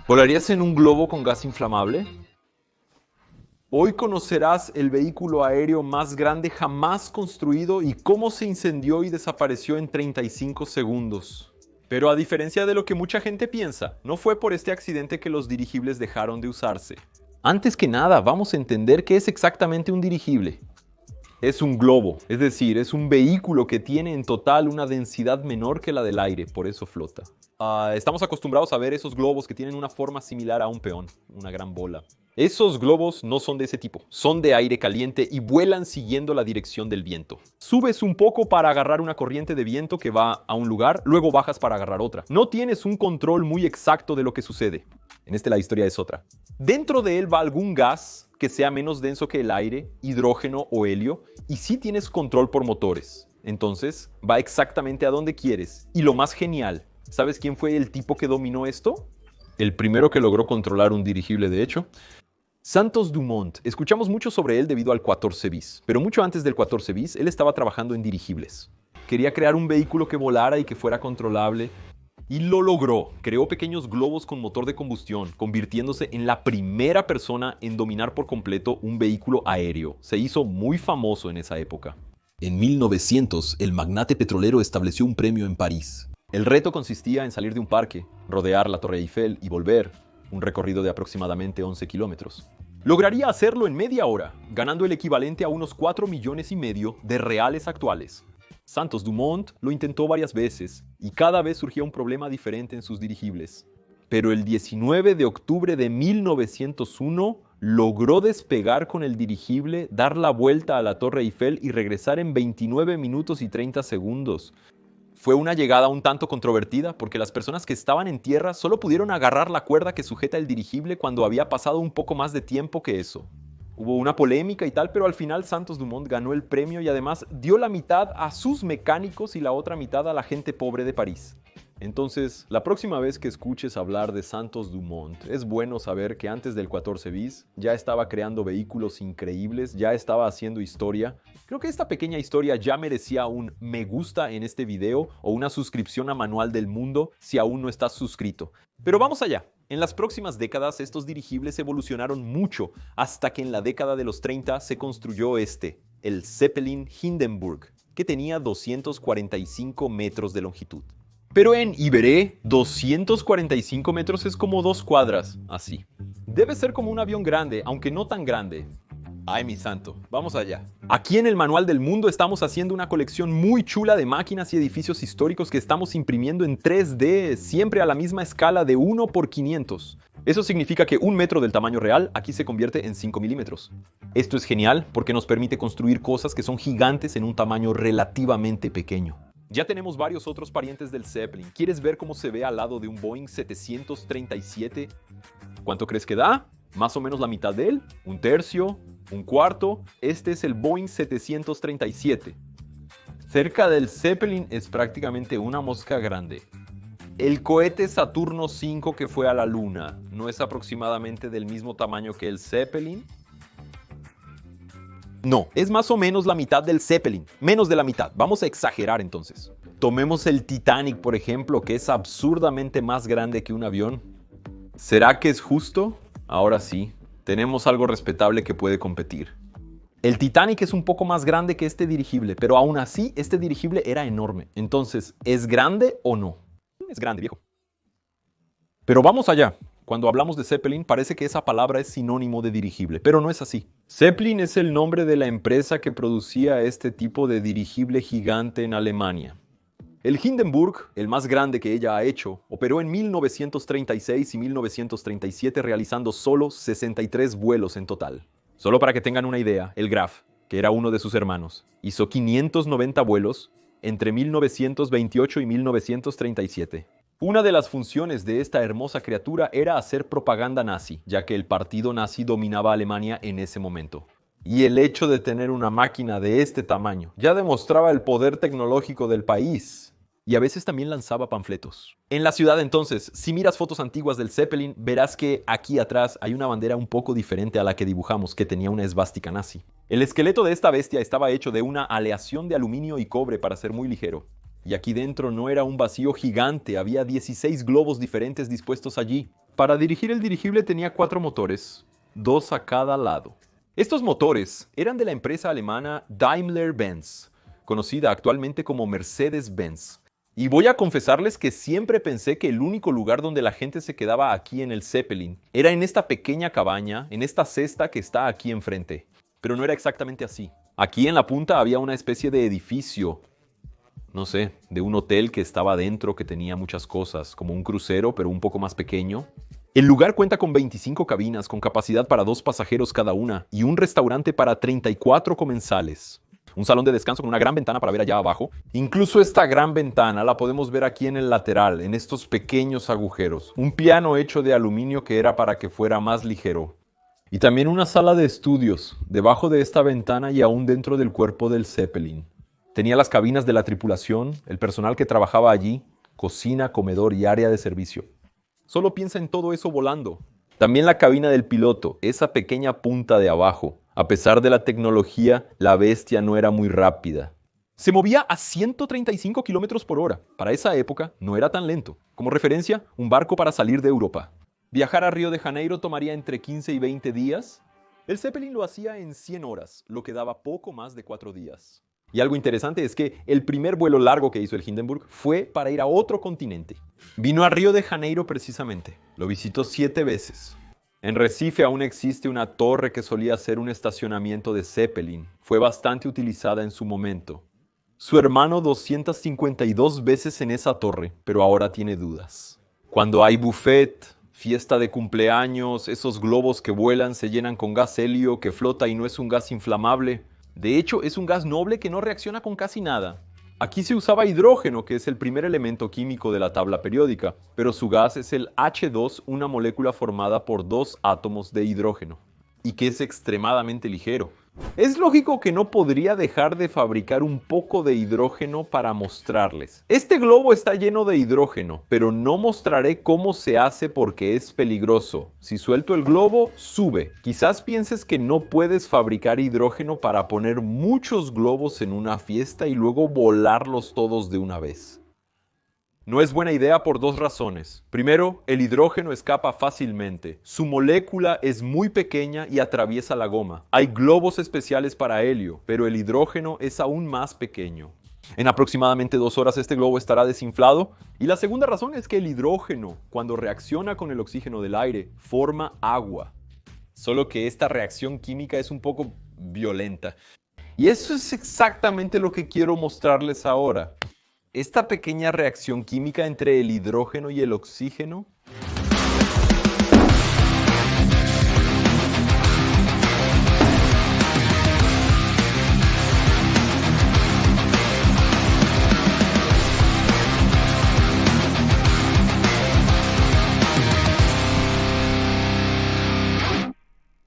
¿Volarías en un globo con gas inflamable? Hoy conocerás el vehículo aéreo más grande jamás construido y cómo se incendió y desapareció en 35 segundos. Pero a diferencia de lo que mucha gente piensa, no fue por este accidente que los dirigibles dejaron de usarse. Antes que nada, vamos a entender qué es exactamente un dirigible. Es un globo, es decir, es un vehículo que tiene en total una densidad menor que la del aire, por eso flota. Estamos acostumbrados a ver esos globos que tienen una forma similar a un peón, una gran bola. Esos globos no son de ese tipo, son de aire caliente y vuelan siguiendo la dirección del viento. Subes un poco para agarrar una corriente de viento que va a un lugar, luego bajas para agarrar otra. No tienes un control muy exacto de lo que sucede. En la historia es otra. Dentro de él va algún gas que sea menos denso que el aire, hidrógeno o helio, y sí tienes control por motores. Entonces, va exactamente a donde quieres. Y lo más genial, ¿sabes quién fue el tipo que dominó esto? El primero que logró controlar un dirigible, de hecho. Santos Dumont. Escuchamos mucho sobre él debido al 14 bis, pero mucho antes del 14 bis, él estaba trabajando en dirigibles. Quería crear un vehículo que volara y que fuera controlable. Y lo logró. Creó pequeños globos con motor de combustión, convirtiéndose en la primera persona en dominar por completo un vehículo aéreo. Se hizo muy famoso en esa época. En 1900, el magnate petrolero estableció un premio en París. El reto consistía en salir de un parque, rodear la Torre Eiffel y volver, un recorrido de aproximadamente 11 kilómetros. Lograría hacerlo en media hora, ganando el equivalente a unos 4,5 millones de reales actuales. Santos Dumont lo intentó varias veces y cada vez surgía un problema diferente en sus dirigibles. Pero el 19 de octubre de 1901 logró despegar con el dirigible, dar la vuelta a la Torre Eiffel y regresar en 29 minutos y 30 segundos. Fue una llegada un tanto controvertida porque las personas que estaban en tierra solo pudieron agarrar la cuerda que sujeta el dirigible cuando había pasado un poco más de tiempo que eso. Hubo una polémica y tal, pero al final Santos Dumont ganó el premio y además dio la mitad a sus mecánicos y la otra mitad a la gente pobre de París. Entonces, la próxima vez que escuches hablar de Santos Dumont, es bueno saber que antes del 14 bis ya estaba creando vehículos increíbles, ya estaba haciendo historia. Creo que esta pequeña historia ya merecía un me gusta en este video o una suscripción a Manual del Mundo si aún no estás suscrito. Pero vamos allá. En las próximas décadas estos dirigibles evolucionaron mucho hasta que en la década de los 30 se construyó el Zeppelin Hindenburg, que tenía 245 metros de longitud. Pero en Iberé, 245 metros es como 2 cuadras, así. Debe ser como un avión grande, aunque no tan grande. Ay, mi santo, vamos allá. Aquí en el Manual del Mundo estamos haciendo una colección muy chula de máquinas y edificios históricos que estamos imprimiendo en 3D, siempre a la misma escala de 1 por 500. Eso significa que 1 metro del tamaño real aquí se convierte en 5 milímetros. Esto es genial porque nos permite construir cosas que son gigantes en un tamaño relativamente pequeño. Ya tenemos varios otros parientes del Zeppelin. ¿Quieres ver cómo se ve al lado de un Boeing 737? ¿Cuánto crees que da? Más o menos la mitad de él, un tercio, un cuarto. Este es el Boeing 737. Cerca del Zeppelin es prácticamente una mosca grande. El cohete Saturno V que fue a la Luna, ¿no es aproximadamente del mismo tamaño que el Zeppelin? No, es más o menos la mitad del Zeppelin, menos de la mitad. Vamos a exagerar entonces. Tomemos el Titanic, por ejemplo, que es absurdamente más grande que un avión. ¿Será que es justo? Ahora sí, tenemos algo respetable que puede competir. El Titanic es un poco más grande que este dirigible, pero aún así este dirigible era enorme. Entonces, ¿es grande o no? Es grande, viejo. Pero vamos allá. Cuando hablamos de Zeppelin, parece que esa palabra es sinónimo de dirigible, pero no es así. Zeppelin es el nombre de la empresa que producía este tipo de dirigible gigante en Alemania. El Hindenburg, el más grande que ella ha hecho, operó en 1936 y 1937 realizando solo 63 vuelos en total. Solo para que tengan una idea, el Graf, que era uno de sus hermanos, hizo 590 vuelos entre 1928 y 1937. Una de las funciones de esta hermosa criatura era hacer propaganda nazi, ya que el partido nazi dominaba Alemania en ese momento. Y el hecho de tener una máquina de este tamaño ya demostraba el poder tecnológico del país. Y a veces también lanzaba panfletos. En la ciudad entonces, si miras fotos antiguas del Zeppelin, verás que aquí atrás hay una bandera un poco diferente a la que dibujamos, que tenía una esvástica nazi. El esqueleto de esta bestia estaba hecho de una aleación de aluminio y cobre para ser muy ligero. Y aquí dentro no era un vacío gigante, había 16 globos diferentes dispuestos allí. Para dirigir el dirigible tenía 4 motores, 2 a cada lado. Estos motores eran de la empresa alemana Daimler-Benz, conocida actualmente como Mercedes-Benz. Y voy a confesarles que siempre pensé que el único lugar donde la gente se quedaba aquí en el Zeppelin era en esta pequeña cabaña, en esta cesta que está aquí enfrente. Pero no era exactamente así. Aquí en la punta había una especie de edificio, no sé, de un hotel que estaba adentro, que tenía muchas cosas, como un crucero, pero un poco más pequeño. El lugar cuenta con 25 cabinas, con capacidad para 2 pasajeros cada una, y un restaurante para 34 comensales. Un salón de descanso con una gran ventana para ver allá abajo. Incluso esta gran ventana la podemos ver aquí en el lateral, en estos pequeños agujeros. Un piano hecho de aluminio que era para que fuera más ligero. Y también una sala de estudios, debajo de esta ventana y aún dentro del cuerpo del Zeppelin. Tenía las cabinas de la tripulación, el personal que trabajaba allí, cocina, comedor y área de servicio. Solo piensa en todo eso volando. También la cabina del piloto, esa pequeña punta de abajo. A pesar de la tecnología, la bestia no era muy rápida. Se movía a 135 kilómetros por hora. Para esa época no era tan lento. Como referencia, un barco para salir de Europa. Viajar a Río de Janeiro tomaría entre 15 y 20 días. El Zeppelin lo hacía en 100 horas, lo que daba poco más de 4 días. Y algo interesante es que el primer vuelo largo que hizo el Hindenburg fue para ir a otro continente. Vino a Río de Janeiro precisamente. Lo visitó 7 veces. En Recife aún existe una torre que solía ser un estacionamiento de Zeppelin. Fue bastante utilizada en su momento. Su hermano 252 veces en esa torre, pero ahora tiene dudas. Cuando hay buffet, fiesta de cumpleaños, esos globos que vuelan se llenan con gas helio que flota y no es un gas inflamable. De hecho, es un gas noble que no reacciona con casi nada. Aquí se usaba hidrógeno, que es el primer elemento químico de la tabla periódica, pero su gas es el H2, una molécula formada por 2 átomos de hidrógeno, y que es extremadamente ligero. Es lógico que no podría dejar de fabricar un poco de hidrógeno para mostrarles. Este globo está lleno de hidrógeno, pero no mostraré cómo se hace porque es peligroso. Si suelto el globo, sube. Quizás pienses que no puedes fabricar hidrógeno para poner muchos globos en una fiesta y luego volarlos todos de una vez. No es buena idea por 2 razones. Primero, el hidrógeno escapa fácilmente. Su molécula es muy pequeña y atraviesa la goma. Hay globos especiales para helio, pero el hidrógeno es aún más pequeño. En aproximadamente 2 horas este globo estará desinflado. Y la segunda razón es que el hidrógeno, cuando reacciona con el oxígeno del aire, forma agua. Solo que esta reacción química es un poco violenta. Y eso es exactamente lo que quiero mostrarles ahora. Esta pequeña reacción química entre el hidrógeno y el oxígeno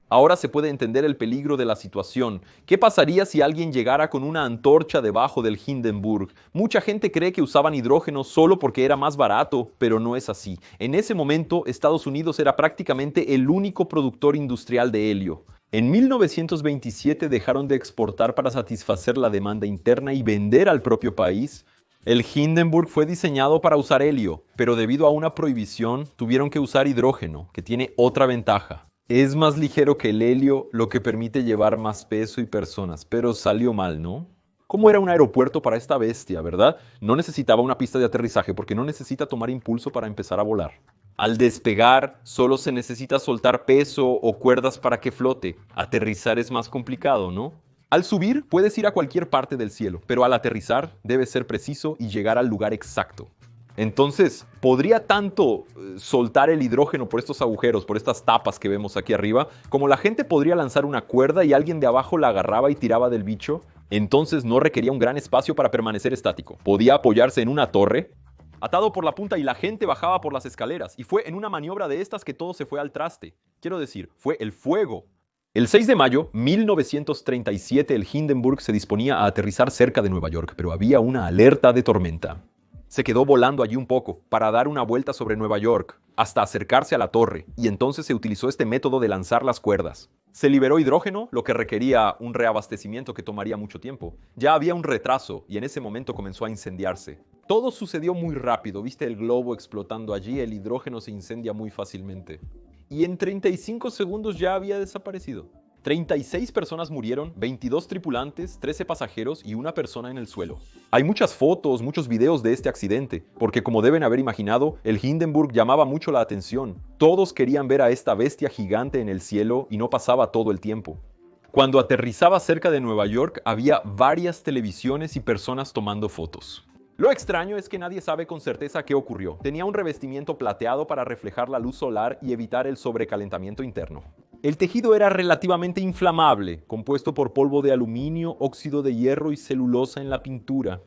ahora se puede entender el peligro de la situación. ¿Qué pasaría si alguien llegara con una antorcha debajo del Hindenburg? Mucha gente cree que usaban hidrógeno solo porque era más barato, pero no es así. En ese momento, Estados Unidos era prácticamente el único productor industrial de helio. En 1927 dejaron de exportar para satisfacer la demanda interna y vender al propio país. El Hindenburg fue diseñado para usar helio, pero debido a una prohibición tuvieron que usar hidrógeno, que tiene otra ventaja. Es más ligero que el helio, lo que permite llevar más peso y personas, pero salió mal, ¿no? ¿Cómo era un aeropuerto para esta bestia, verdad? No necesitaba una pista de aterrizaje porque no necesita tomar impulso para empezar a volar. Al despegar, solo se necesita soltar peso o cuerdas para que flote. Aterrizar es más complicado, ¿no? Al subir, puedes ir a cualquier parte del cielo, pero al aterrizar, debes ser preciso y llegar al lugar exacto. Entonces, ¿podría tanto soltar el hidrógeno por estos agujeros, por estas tapas que vemos aquí arriba, como la gente podría lanzar una cuerda y alguien de abajo la agarraba y tiraba del bicho? Entonces no requería un gran espacio para permanecer estático. Podía apoyarse en una torre, atado por la punta, y la gente bajaba por las escaleras. Y fue en una maniobra de estas que todo se fue al traste. Quiero decir, fue el fuego. El 6 de mayo de 1937 el Hindenburg se disponía a aterrizar cerca de Nueva York, pero había una alerta de tormenta. Se quedó volando allí un poco para dar una vuelta sobre Nueva York, hasta acercarse a la torre, y entonces se utilizó este método de lanzar las cuerdas. Se liberó hidrógeno, lo que requería un reabastecimiento que tomaría mucho tiempo. Ya había un retraso y en ese momento comenzó a incendiarse. Todo sucedió muy rápido, viste el globo explotando allí, el hidrógeno se incendia muy fácilmente. Y en 35 segundos ya había desaparecido. 36 personas murieron, 22 tripulantes, 13 pasajeros y una persona en el suelo. Hay muchas fotos, muchos videos de este accidente, porque como deben haber imaginado, el Hindenburg llamaba mucho la atención. Todos querían ver a esta bestia gigante en el cielo y no pasaba todo el tiempo. Cuando aterrizaba cerca de Nueva York, había varias televisiones y personas tomando fotos. Lo extraño es que nadie sabe con certeza qué ocurrió. Tenía un revestimiento plateado para reflejar la luz solar y evitar el sobrecalentamiento interno. El tejido era relativamente inflamable, compuesto por polvo de aluminio, óxido de hierro y celulosa en la pintura.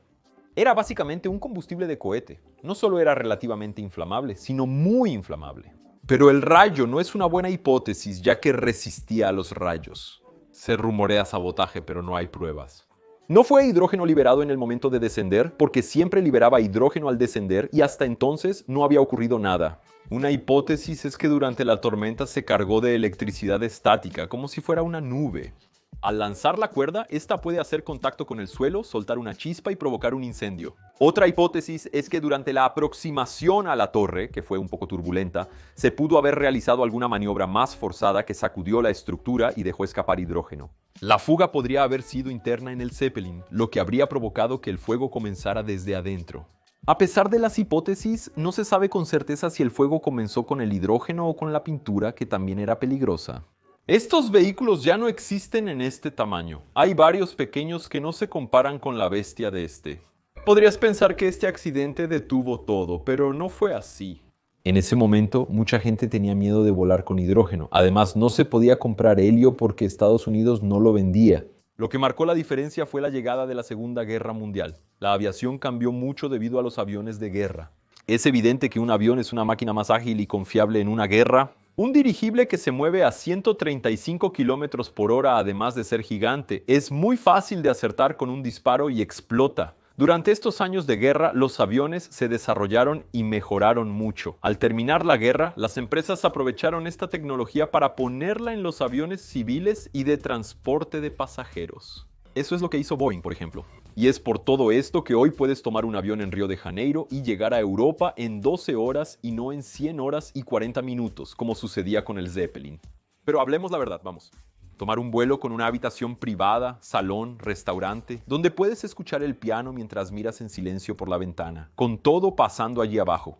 Era básicamente un combustible de cohete. No solo era relativamente inflamable, sino muy inflamable. Pero el rayo no es una buena hipótesis, ya que resistía a los rayos. Se rumorea sabotaje, pero no hay pruebas. No fue hidrógeno liberado en el momento de descender, porque siempre liberaba hidrógeno al descender y hasta entonces no había ocurrido nada. Una hipótesis es que durante la tormenta se cargó de electricidad estática, como si fuera una nube. Al lanzar la cuerda, esta puede hacer contacto con el suelo, soltar una chispa y provocar un incendio. Otra hipótesis es que durante la aproximación a la torre, que fue un poco turbulenta, se pudo haber realizado alguna maniobra más forzada que sacudió la estructura y dejó escapar hidrógeno. La fuga podría haber sido interna en el Zeppelin, lo que habría provocado que el fuego comenzara desde adentro. A pesar de las hipótesis, no se sabe con certeza si el fuego comenzó con el hidrógeno o con la pintura, que también era peligrosa. Estos vehículos ya no existen en este tamaño. Hay varios pequeños que no se comparan con la bestia de este. Podrías pensar que este accidente detuvo todo, pero no fue así. En ese momento, mucha gente tenía miedo de volar con hidrógeno. Además, no se podía comprar helio porque Estados Unidos no lo vendía. Lo que marcó la diferencia fue la llegada de la Segunda Guerra Mundial. La aviación cambió mucho debido a los aviones de guerra. Es evidente que un avión es una máquina más ágil y confiable en una guerra. Un dirigible que se mueve a 135 km por hora, además de ser gigante, es muy fácil de acertar con un disparo y explota. Durante estos años de guerra, los aviones se desarrollaron y mejoraron mucho. Al terminar la guerra, las empresas aprovecharon esta tecnología para ponerla en los aviones civiles y de transporte de pasajeros. Eso es lo que hizo Boeing, por ejemplo. Y es por todo esto que hoy puedes tomar un avión en Río de Janeiro y llegar a Europa en 12 horas y no en 100 horas y 40 minutos, como sucedía con el Zeppelin. Pero hablemos la verdad, vamos. Tomar un vuelo con una habitación privada, salón, restaurante, donde puedes escuchar el piano mientras miras en silencio por la ventana, con todo pasando allí abajo.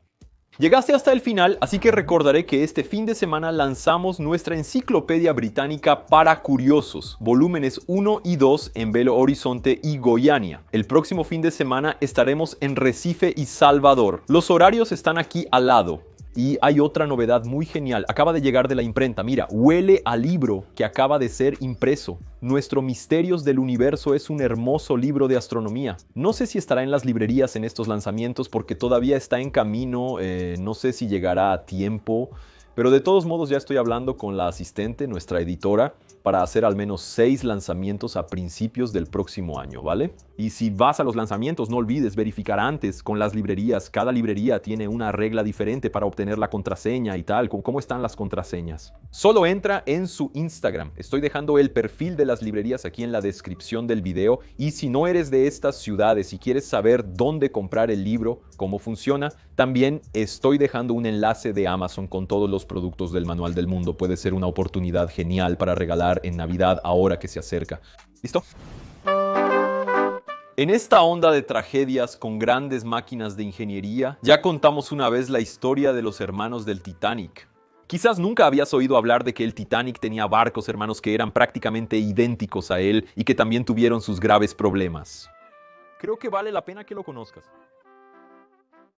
Llegaste hasta el final, así que recordaré que este fin de semana lanzamos nuestra enciclopedia británica para curiosos, volúmenes 1 y 2 en Belo Horizonte y Goiânia. El próximo fin de semana estaremos en Recife y Salvador. Los horarios están aquí al lado. Y hay otra novedad muy genial. Acaba de llegar de la imprenta. Mira, huele a libro que acaba de ser impreso. Nuestro Misterios del Universo es un hermoso libro de astronomía. No sé si estará en las librerías en estos lanzamientos porque todavía está en camino. No sé si llegará a tiempo. Pero de todos modos ya estoy hablando con la asistente, nuestra editora, para hacer al menos 6 lanzamientos a principios del próximo año, ¿vale? Y si vas a los lanzamientos, no olvides verificar antes con las librerías. Cada librería tiene una regla diferente para obtener la contraseña y tal. ¿Cómo están las contraseñas? Solo entra en su Instagram. Estoy dejando el perfil de las librerías aquí en la descripción del video. Y si no eres de estas ciudades y quieres saber dónde comprar el libro, cómo funciona, también estoy dejando un enlace de Amazon con todos los productos del Manual del Mundo. Puede ser una oportunidad genial para regalar en Navidad ahora que se acerca. ¿Listo? En esta onda de tragedias con grandes máquinas de ingeniería, ya contamos una vez la historia de los hermanos del Titanic. Quizás nunca habías oído hablar de que el Titanic tenía barcos hermanos que eran prácticamente idénticos a él y que también tuvieron sus graves problemas. Creo que vale la pena que lo conozcas.